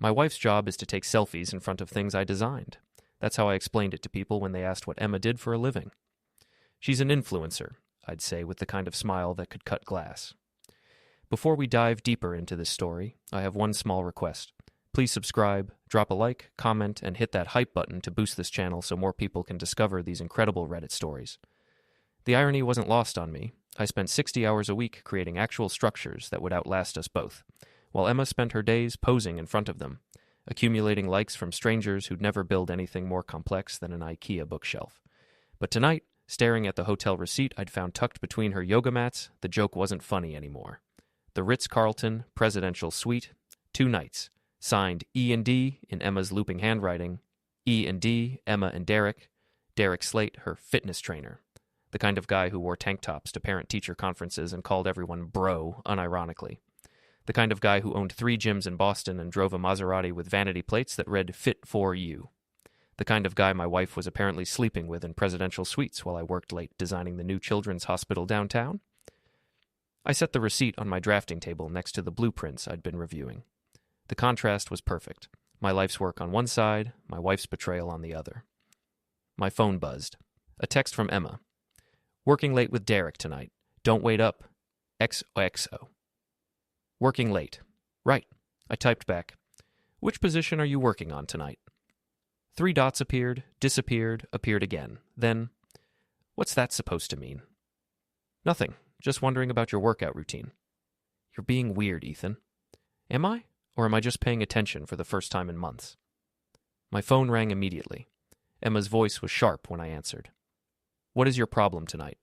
My wife's job is to take selfies in front of things I designed. That's how I explained it to people when they asked what Emma did for a living. She's an influencer, I'd say with the kind of smile that could cut glass. Before we dive deeper into this story, I have one small request. Please subscribe, drop a like, comment, and hit that hype button to boost this channel so more people can discover these incredible Reddit stories. The irony wasn't lost on me. I spent 60 hours a week creating actual structures that would outlast us both, while Emma spent her days posing in front of them, accumulating likes from strangers who'd never build anything more complex than an IKEA bookshelf. But tonight, staring at the hotel receipt I'd found tucked between her yoga mats, the joke wasn't funny anymore. The Ritz-Carlton Presidential Suite, 2 nights, signed E&D in Emma's looping handwriting, E&D, Emma and Derek Slate, her fitness trainer, the kind of guy who wore tank tops to parent-teacher conferences and called everyone bro, unironically. The kind of guy who owned 3 gyms in Boston and drove a Maserati with vanity plates that read, "Fit for you." The kind of guy my wife was apparently sleeping with in presidential suites while I worked late designing the new children's hospital downtown. I set the receipt on my drafting table next to the blueprints I'd been reviewing. The contrast was perfect. My life's work on one side, my wife's betrayal on the other. My phone buzzed. A text from Emma. "Working late with Derek tonight. Don't wait up. XOXO." Working late. Right. I typed back. "Which position are you working on tonight?" 3 dots appeared, disappeared, appeared again. Then, what's that supposed to mean? Nothing. Just wondering about your workout routine. You're being weird, Ethan. Am I? Or am I just paying attention for the first time in months? My phone rang immediately. Emma's voice was sharp when I answered. "What is your problem tonight?"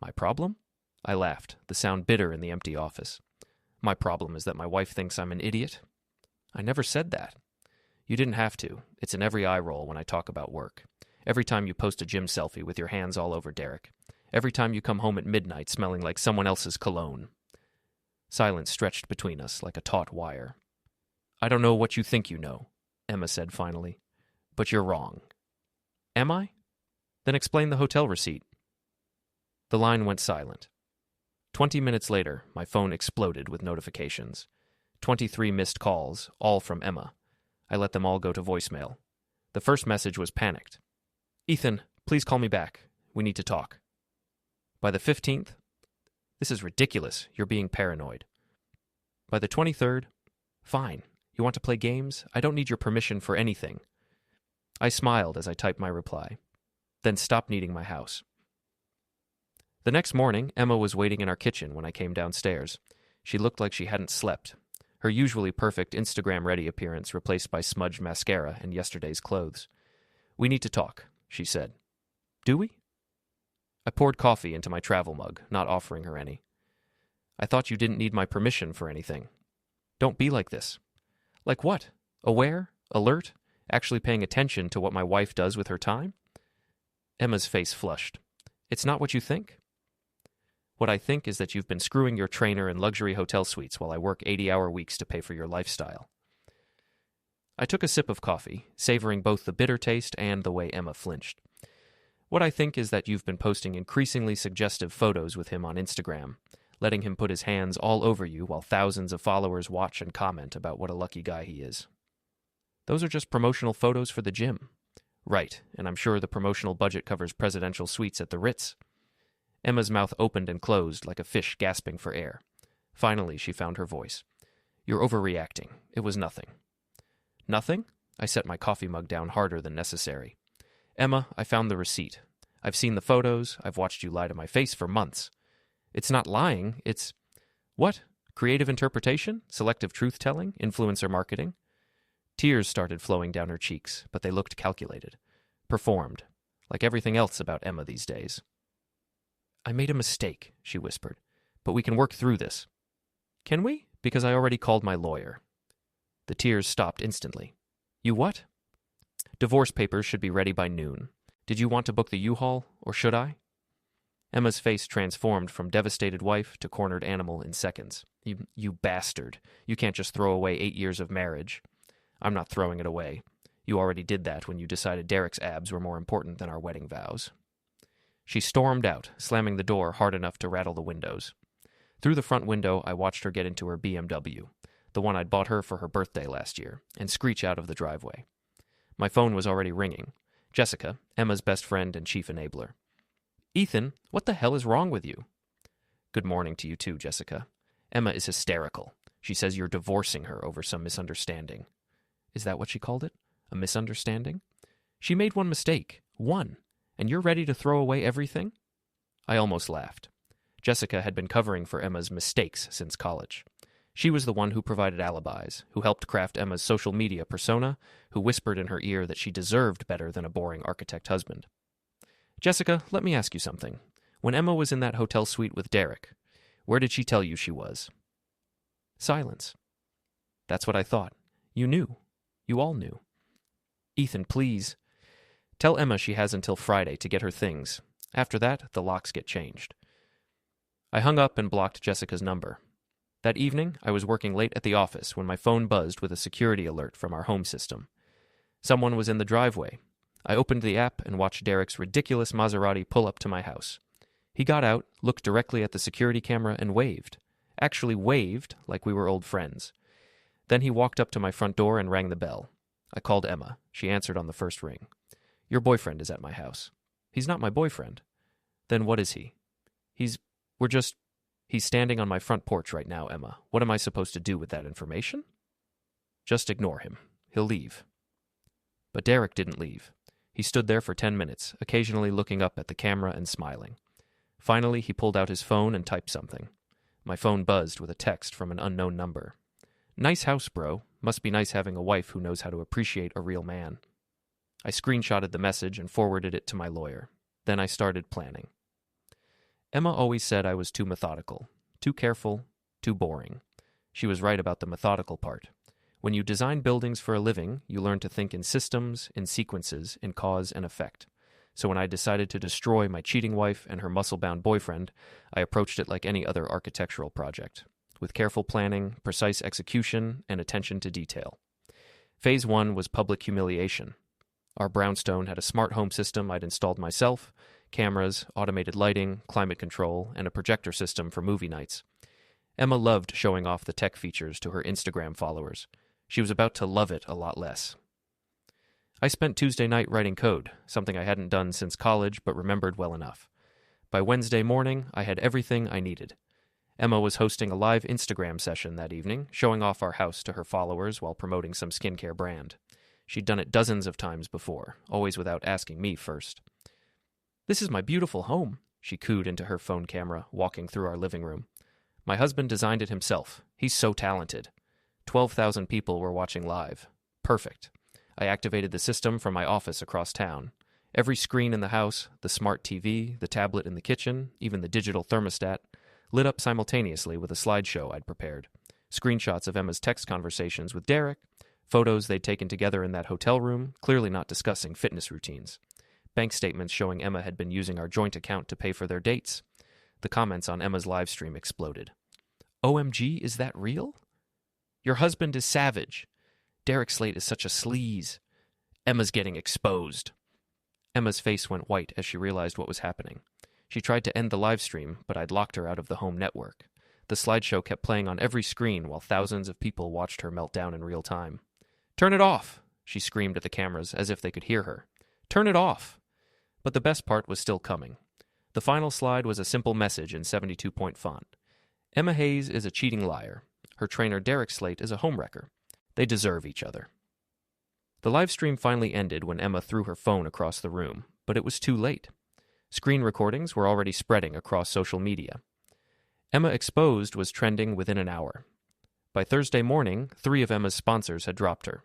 My problem? I laughed, the sound bitter in the empty office. My problem is that my wife thinks I'm an idiot. I never said that. You didn't have to. It's in every eye roll when I talk about work. Every time you post a gym selfie with your hands all over Derek. Every time you come home at midnight smelling like someone else's cologne. Silence stretched between us like a taut wire. "I don't know what you think you know," Emma said finally. "But you're wrong." Am I? Then explain the hotel receipt. The line went silent. 20 minutes later, my phone exploded with notifications. 23 missed calls, all from Emma. I let them all go to voicemail. The first message was panicked. "Ethan, please call me back. We need to talk." By the 15th, "This is ridiculous. You're being paranoid." By the 23rd, "Fine. You want to play games? I don't need your permission for anything." I smiled as I typed my reply. Then stopped needing my house. The next morning, Emma was waiting in our kitchen when I came downstairs. She looked like she hadn't slept. Her usually perfect Instagram-ready appearance replaced by smudged mascara and yesterday's clothes. "We need to talk," she said. "Do we?" I poured coffee into my travel mug, not offering her any. "I thought you didn't need my permission for anything." "Don't be like this." "Like what? Aware? Alert? Actually paying attention to what my wife does with her time?" Emma's face flushed. "It's not what you think?" "What I think is that you've been screwing your trainer in luxury hotel suites while I work 80-hour weeks to pay for your lifestyle." I took a sip of coffee, savoring both the bitter taste and the way Emma flinched. "What I think is that you've been posting increasingly suggestive photos with him on Instagram, letting him put his hands all over you while thousands of followers watch and comment about what a lucky guy he is." "Those are just promotional photos for the gym." "Right, and I'm sure the promotional budget covers presidential suites at the Ritz." Emma's mouth opened and closed like a fish gasping for air. Finally, she found her voice. "You're overreacting. It was nothing." "Nothing?" I set my coffee mug down harder than necessary. "Emma, I found the receipt. I've seen the photos. I've watched you lie to my face for months. It's not lying. It's... What? Creative interpretation? Selective truth-telling? Influencer marketing?" Tears started flowing down her cheeks, but they looked calculated. Performed. Like everything else about Emma these days. "I made a mistake," she whispered. "But we can work through this." "Can we? Because I already called my lawyer." The tears stopped instantly. "You what?" "Divorce papers should be ready by noon. Did you want to book the U-Haul, or should I?" Emma's face transformed from devastated wife to cornered animal in seconds. You bastard. You can't just throw away 8 years of marriage." "I'm not throwing it away. You already did that when you decided Derek's abs were more important than our wedding vows." She stormed out, slamming the door hard enough to rattle the windows. Through the front window, I watched her get into her BMW. the one I'd bought her for her birthday last year, and screech out of the driveway. My phone was already ringing. Jessica, Emma's best friend and chief enabler. "Ethan, what the hell is wrong with you?" "Good morning to you too, Jessica. Emma is hysterical. She says you're divorcing her over some misunderstanding." "Is that what she called it? A misunderstanding?" "She made one mistake. One. And you're ready to throw away everything?" I almost laughed. Jessica had been covering for Emma's mistakes since college. She was the one who provided alibis, who helped craft Emma's social media persona, who whispered in her ear that she deserved better than a boring architect husband. "Jessica, let me ask you something. When Emma was in that hotel suite with Derek, where did she tell you she was?" "Silence." "That's what I thought. You knew. You all knew." "Ethan, please. Tell Emma she has until Friday to get her things. After that, the locks get changed." I hung up and blocked Jessica's number. That evening, I was working late at the office when my phone buzzed with a security alert from our home system. Someone was in the driveway. I opened the app and watched Derek's ridiculous Maserati pull up to my house. He got out, looked directly at the security camera, and waved. Actually waved like we were old friends. Then he walked up to my front door and rang the bell. I called Emma. She answered on the first ring. "Your boyfriend is at my house." "He's not my boyfriend." "Then what is he?" He's standing on my front porch right now, Emma. What am I supposed to do with that information?" "Just ignore him. He'll leave." But Derek didn't leave. He stood there for 10 minutes, occasionally looking up at the camera and smiling. Finally, he pulled out his phone and typed something. My phone buzzed with a text from an unknown number. "Nice house, bro. Must be nice having a wife who knows how to appreciate a real man." I screenshotted the message and forwarded it to my lawyer. Then I started planning. Emma always said I was too methodical, too careful, too boring. She was right about the methodical part. When you design buildings for a living, you learn to think in systems, in sequences, in cause and effect. So when I decided to destroy my cheating wife and her muscle-bound boyfriend, I approached it like any other architectural project, with careful planning, precise execution, and attention to detail. Phase 1 was public humiliation. Our brownstone had a smart home system I'd installed myself, cameras, automated lighting, climate control, and a projector system for movie nights. Emma loved showing off the tech features to her Instagram followers. She was about to love it a lot less. I spent Tuesday night writing code, something I hadn't done since college but remembered well enough. By Wednesday morning, I had everything I needed. Emma was hosting a live Instagram session that evening, showing off our house to her followers while promoting some skincare brand. She'd done it dozens of times before, always without asking me first. "This is my beautiful home," she cooed into her phone camera, walking through our living room. "My husband designed it himself. He's so talented." 12,000 people were watching live. Perfect. I activated the system from my office across town. Every screen in the house, the smart TV, the tablet in the kitchen, even the digital thermostat, lit up simultaneously with a slideshow I'd prepared. Screenshots of Emma's text conversations with Derek, photos they'd taken together in that hotel room, clearly not discussing fitness routines. Bank statements showing Emma had been using our joint account to pay for their dates. The comments on Emma's live stream exploded. "OMG, is that real? Your husband is savage. Derek Slate is such a sleaze. Emma's getting exposed." Emma's face went white as she realized what was happening. She tried to end the live stream, but I'd locked her out of the home network. The slideshow kept playing on every screen while thousands of people watched her melt down in real time. "Turn it off!" she screamed at the cameras as if they could hear her. "Turn it off!" But the best part was still coming. The final slide was a simple message in 72-point font. Emma Hayes is a cheating liar. Her trainer Derek Slate is a homewrecker. They deserve each other. The live stream finally ended when Emma threw her phone across the room, but it was too late. Screen recordings were already spreading across social media. Emma Exposed was trending within an hour. By Thursday morning, 3 of Emma's sponsors had dropped her.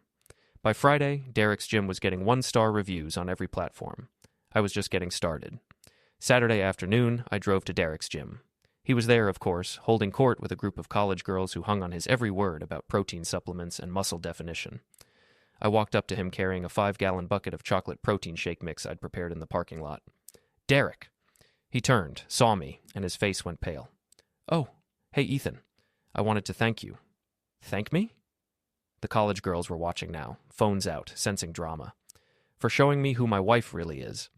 By Friday, Derek's gym was getting 1-star reviews on every platform. I was just getting started. Saturday afternoon, I drove to Derek's gym. He was there, of course, holding court with a group of college girls who hung on his every word about protein supplements and muscle definition. I walked up to him carrying a 5-gallon bucket of chocolate protein shake mix I'd prepared in the parking lot. "Derek!" He turned, saw me, and his face went pale. "Oh, hey, Ethan. I wanted to thank you." "Thank me?" The college girls were watching now, phones out, sensing drama. "For showing me who my wife really is.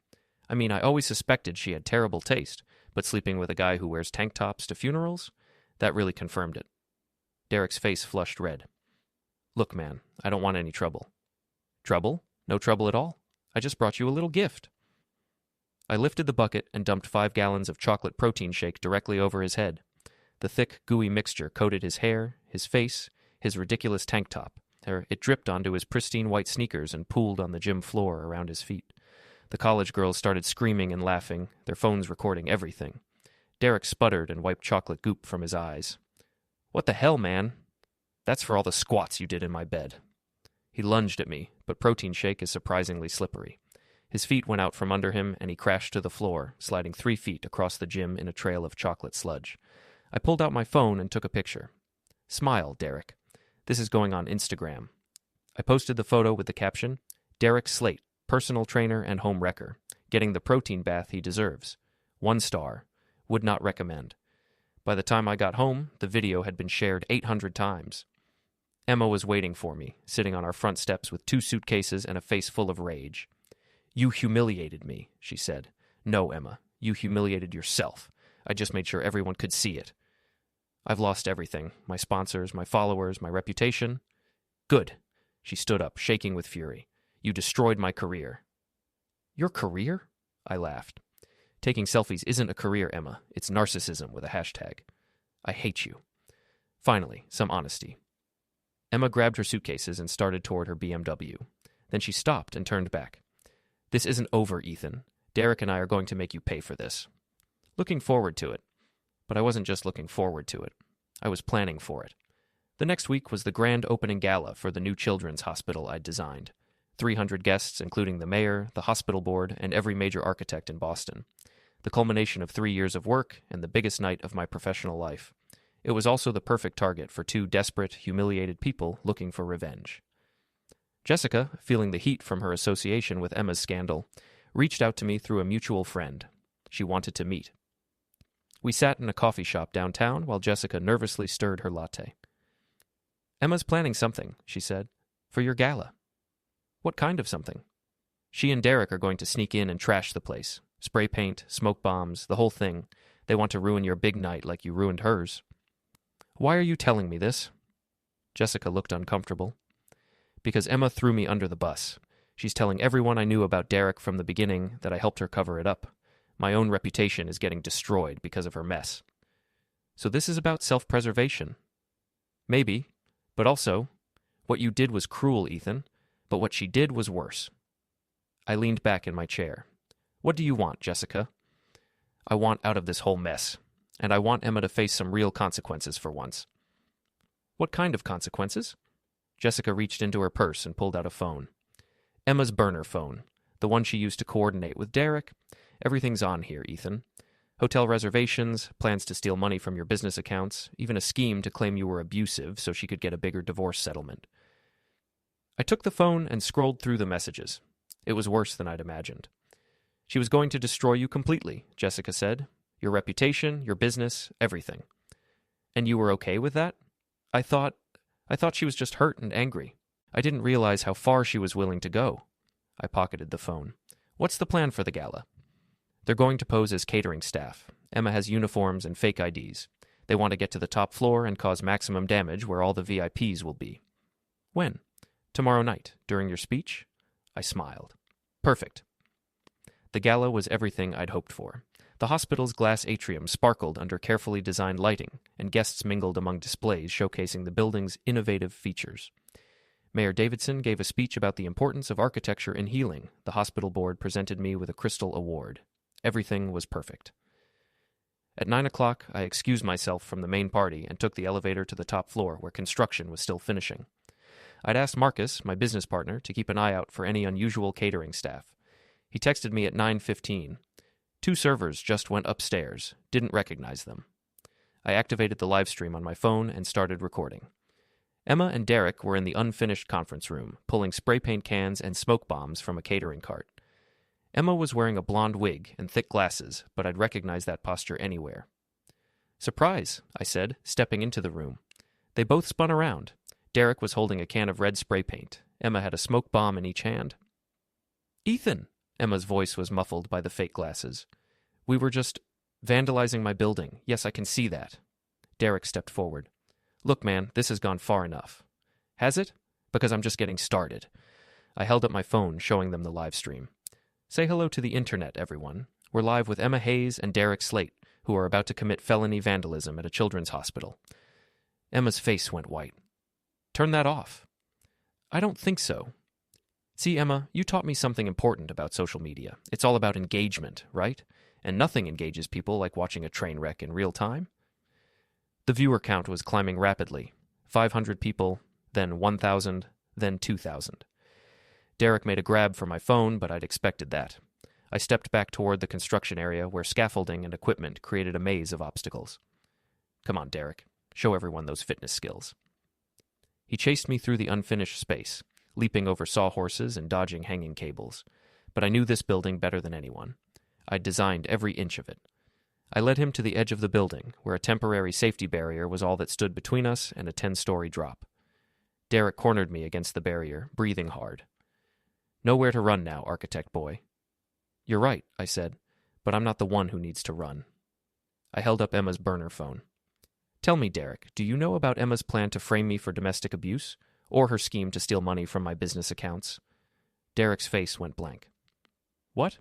I mean, I always suspected she had terrible taste, but sleeping with a guy who wears tank tops to funerals? That really confirmed it." Derek's face flushed red. Look, man, I don't want any trouble. Trouble? No trouble at all. I just brought you a little gift. I lifted the bucket and dumped 5 gallons of chocolate protein shake directly over his head. The thick, gooey mixture coated his hair, his face, his ridiculous tank top. It dripped onto his pristine white sneakers and pooled on the gym floor around his feet. The college girls started screaming and laughing, their phones recording everything. Derek sputtered and wiped chocolate goop from his eyes. What the hell, man? That's for all the squats you did in my bed. He lunged at me, but protein shake is surprisingly slippery. His feet went out from under him, and he crashed to the floor, sliding 3 feet across the gym in a trail of chocolate sludge. I pulled out my phone and took a picture. Smile, Derek. This is going on Instagram. I posted the photo with the caption, Derek Slate, personal trainer and home wrecker, getting the protein bath he deserves. 1 star. Would not recommend. By the time I got home, the video had been shared 800 times. Emma was waiting for me, sitting on our front steps with 2 suitcases and a face full of rage. You humiliated me, she said. No, Emma, you humiliated yourself. I just made sure everyone could see it. I've lost everything. My sponsors, my followers, my reputation. Good. She stood up, shaking with fury. You destroyed my career. Your career? I laughed. Taking selfies isn't a career, Emma. It's narcissism with a hashtag. I hate you. Finally, some honesty. Emma grabbed her suitcases and started toward her BMW. Then she stopped and turned back. This isn't over, Ethan. Derek and I are going to make you pay for this. Looking forward to it. But I wasn't just looking forward to it. I was planning for it. The next week was the grand opening gala for the new children's hospital I'd designed. 300 guests, including the mayor, the hospital board, and every major architect in Boston. The culmination of 3 years of work and the biggest night of my professional life. It was also the perfect target for 2 desperate, humiliated people looking for revenge. Jessica, feeling the heat from her association with Emma's scandal, reached out to me through a mutual friend. She wanted to meet. We sat in a coffee shop downtown while Jessica nervously stirred her latte. Emma's planning something, she said, for your gala. What kind of something? She and Derek are going to sneak in and trash the place. Spray paint, smoke bombs, the whole thing. They want to ruin your big night like you ruined hers. Why are you telling me this? Jessica looked uncomfortable. Because Emma threw me under the bus. She's telling everyone I knew about Derek from the beginning that I helped her cover it up. My own reputation is getting destroyed because of her mess. So this is about self-preservation. Maybe, but also, what you did was cruel, Ethan, but what she did was worse. I leaned back in my chair. What do you want, Jessica? I want out of this whole mess, and I want Emma to face some real consequences for once. What kind of consequences? Jessica reached into her purse and pulled out a phone. Emma's burner phone, the one she used to coordinate with Derek. Everything's on here, Ethan. Hotel reservations, plans to steal money from your business accounts, even a scheme to claim you were abusive so she could get a bigger divorce settlement. I took the phone and scrolled through the messages. It was worse than I'd imagined. She was going to destroy you completely, Jessica said. Your reputation, your business, everything. And you were okay with that? I thought she was just hurt and angry. I didn't realize how far she was willing to go. I pocketed the phone. What's the plan for the gala? They're going to pose as catering staff. Emma has uniforms and fake IDs. They want to get to the top floor and cause maximum damage where all the VIPs will be. When? Tomorrow night, during your speech? I smiled. Perfect. The gala was everything I'd hoped for. The hospital's glass atrium sparkled under carefully designed lighting, and guests mingled among displays showcasing the building's innovative features. Mayor Davidson gave a speech about the importance of architecture in healing. The hospital board presented me with a crystal award. Everything was perfect. At 9 o'clock, I excused myself from the main party and took the elevator to the top floor where construction was still finishing. I'd asked Marcus, my business partner, to keep an eye out for any unusual catering staff. He texted me at 9:15. 2 servers just went upstairs. Didn't recognize them. I activated the live stream on my phone and started recording. Emma and Derek were in the unfinished conference room, pulling spray paint cans and smoke bombs from a catering cart. Emma was wearing a blonde wig and thick glasses, but I'd recognize that posture anywhere. Surprise, I said, stepping into the room. They both spun around. Derek was holding a can of red spray paint. Emma had a smoke bomb in each hand. Ethan! Emma's voice was muffled by the fake glasses. We were just vandalizing my building. Yes, I can see that. Derek stepped forward. Look, man, this has gone far enough. Has it? Because I'm just getting started. I held up my phone, showing them the live stream. Say hello to the internet, everyone. We're live with Emma Hayes and Derek Slate, who are about to commit felony vandalism at a children's hospital. Emma's face went white. Turn that off. I don't think so. See, Emma, you taught me something important about social media. It's all about engagement, right? And nothing engages people like watching a train wreck in real time. The viewer count was climbing rapidly. 500 people, then 1,000, then 2,000. Derek made a grab for my phone, but I'd expected that. I stepped back toward the construction area where scaffolding and equipment created a maze of obstacles. Come on, Derek. Show everyone those fitness skills. He chased me through the unfinished space, leaping over sawhorses and dodging hanging cables. But I knew this building better than anyone. I'd designed every inch of it. I led him to the edge of the building, where a temporary safety barrier was all that stood between us and a 10-story drop. Derek cornered me against the barrier, breathing hard. Nowhere to run now, architect boy. You're right, I said, but I'm not the one who needs to run. I held up Emma's burner phone. Tell me, Derek, do you know about Emma's plan to frame me for domestic abuse, or her scheme to steal money from my business accounts? Derek's face went blank. What?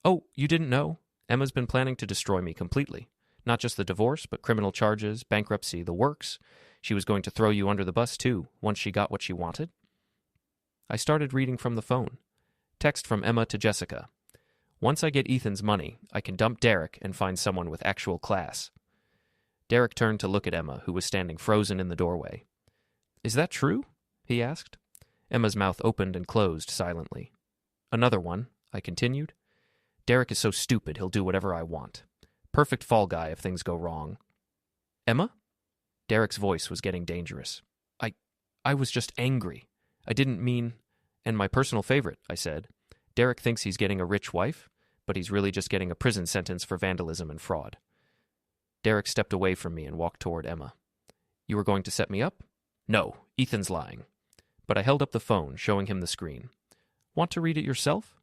Oh, you didn't know? Emma's been planning to destroy me completely. Not just the divorce, but criminal charges, bankruptcy, the works. She was going to throw you under the bus, too, once she got what she wanted. I started reading from the phone. Text from Emma to Jessica. Once I get Ethan's money, I can dump Derek and find someone with actual class. Derek turned to look at Emma, who was standing frozen in the doorway. Is that true? He asked. Emma's mouth opened and closed silently. Another one, I continued. Derek is so stupid he'll do whatever I want. Perfect fall guy if things go wrong. Emma? Derek's voice was getting dangerous. I was just angry. I didn't mean... And my personal favorite, I said. Derek thinks he's getting a rich wife, but he's really just getting a prison sentence for vandalism and fraud. Derek stepped away from me and walked toward Emma. You were going to set me up? No, Ethan's lying. But I held up the phone, showing him the screen. Want to read it yourself?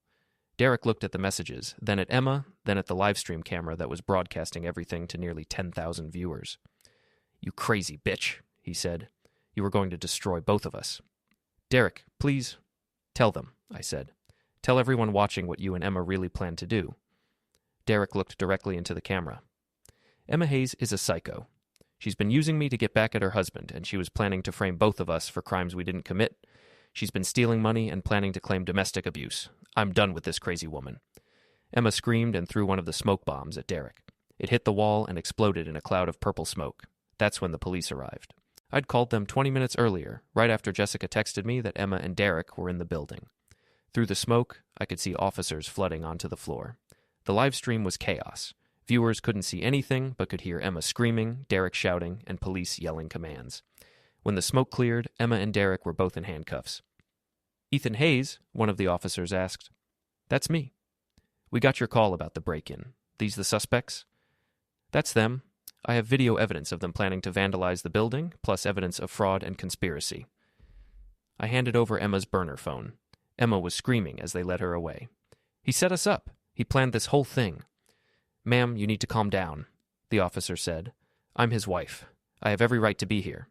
Derek looked at the messages, then at Emma, then at the livestream camera that was broadcasting everything to nearly 10,000 viewers. You crazy bitch, he said. You were going to destroy both of us. Derek, please. Tell them, I said. Tell everyone watching what you and Emma really plan to do. Derek looked directly into the camera. Emma Hayes is a psycho. She's been using me to get back at her husband, and she was planning to frame both of us for crimes we didn't commit. She's been stealing money and planning to claim domestic abuse. I'm done with this crazy woman. Emma screamed and threw one of the smoke bombs at Derek. It hit the wall and exploded in a cloud of purple smoke. That's when the police arrived. I'd called them 20 minutes earlier, right after Jessica texted me that Emma and Derek were in the building. Through the smoke, I could see officers flooding onto the floor. The live stream was chaos. Viewers couldn't see anything but could hear Emma screaming, Derek shouting, and police yelling commands. When the smoke cleared, Emma and Derek were both in handcuffs. Ethan Hayes, one of the officers asked. That's me. We got your call about the break-in. These the suspects? That's them. I have video evidence of them planning to vandalize the building, plus evidence of fraud and conspiracy. I handed over Emma's burner phone. Emma was screaming as they led her away. He set us up. He planned this whole thing. Ma'am, you need to calm down, the officer said. I'm his wife. I have every right to be here.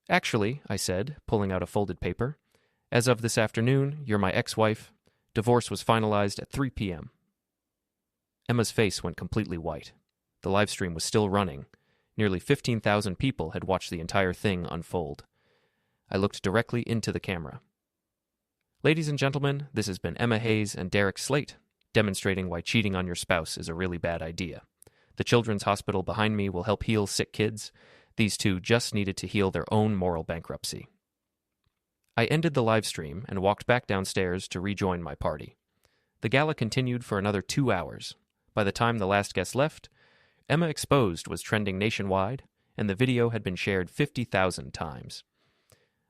Actually, I said, pulling out a folded paper, as of this afternoon, you're my ex-wife. Divorce was finalized at 3 p.m. Emma's face went completely white. The live stream was still running. Nearly 15,000 people had watched the entire thing unfold. I looked directly into the camera. Ladies and gentlemen, this has been Emma Hayes and Derek Slate, demonstrating why cheating on your spouse is a really bad idea. The children's hospital behind me will help heal sick kids. These two just needed to heal their own moral bankruptcy. I ended the live stream and walked back downstairs to rejoin my party. The gala continued for another 2 hours. By the time the last guest left, Emma Exposed was trending nationwide, and the video had been shared 50,000 times.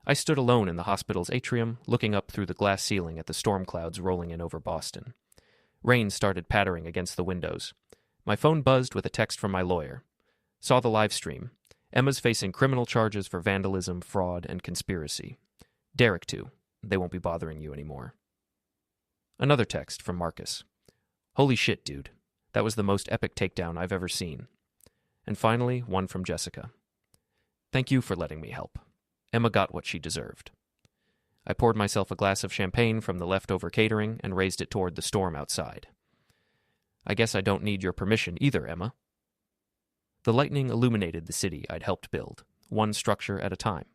I stood alone in the hospital's atrium, looking up through the glass ceiling at the storm clouds rolling in over Boston. Rain started pattering against the windows. My phone buzzed with a text from my lawyer. Saw the live stream. Emma's facing criminal charges for vandalism, fraud, and conspiracy. Derek, too. They won't be bothering you anymore. Another text from Marcus. Holy shit, dude. That was the most epic takedown I've ever seen. And finally, one from Jessica. Thank you for letting me help. Emma got what she deserved. I poured myself a glass of champagne from the leftover catering and raised it toward the storm outside. I guess I don't need your permission either, Emma. The lightning illuminated the city I'd helped build, one structure at a time.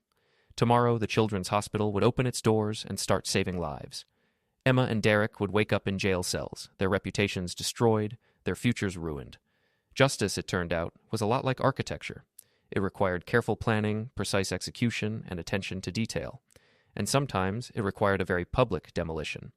Tomorrow, the children's hospital would open its doors and start saving lives. Emma and Derek would wake up in jail cells, their reputations destroyed, their futures ruined. Justice, it turned out, was a lot like architecture. It required careful planning, precise execution, and attention to detail. And sometimes it required a very public demolition,